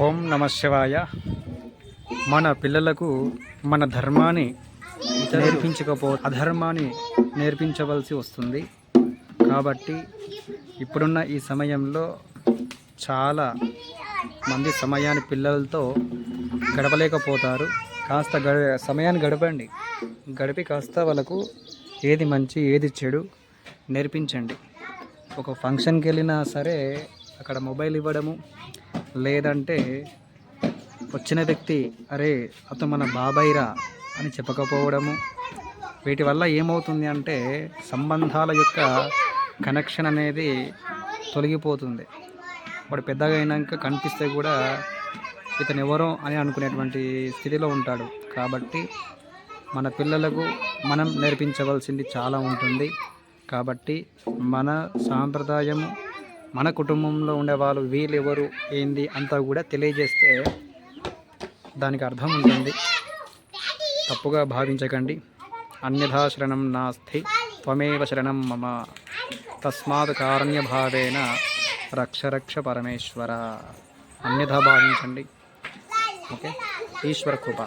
ఓం నమ శివాయ. మన పిల్లలకు మన ధర్మాన్ని అధర్మాన్ని నేర్పించవలసి వస్తుంది. కాబట్టి ఇప్పుడున్న ఈ సమయంలో చాలా మంది సమయాన్ని పిల్లలతో గడపలేకపోతారు. కాస్త సమయాన్ని గడిపి కాస్త వాళ్ళకు ఏది మంచి ఏది చెడు నేర్పించండి. ఒక ఫంక్షన్కి వెళ్ళినా సరే అక్కడ మొబైల్ ఇవ్వడము, లేదంటే వచ్చిన వ్యక్తి అరే అతను మన బాబాయిరా అని చెప్పకపోవడము, వీటి వల్ల ఏమవుతుంది అంటే సంబంధాల యొక్క కనెక్షన్ అనేది తొలగిపోతుంది. వాడు పెద్దగా అయినాక కనిపిస్తే కూడా ఇతను ఎవరో అని అనుకునేటువంటి స్థితిలో ఉంటాడు. కాబట్టి మన పిల్లలకు మనం నేర్పించవలసింది చాలా ఉంటుంది. కాబట్టి మన సాంప్రదాయము, మన కుటుంబంలో ఉండేవాళ్ళు వీళ్ళు ఎవరు ఏంది అంతా కూడా తెలియజేస్తే దానికి అర్థం ఉంటుంది. తప్పుగా భావించకండి. అన్యథా శరణం నాస్తి త్వమేవ శరణం మమ తస్మాత్ కారుణ్యభావేన రక్ష పరమేశ్వర. అన్యథా భావించండి. ఓకే, ఈశ్వర కృప.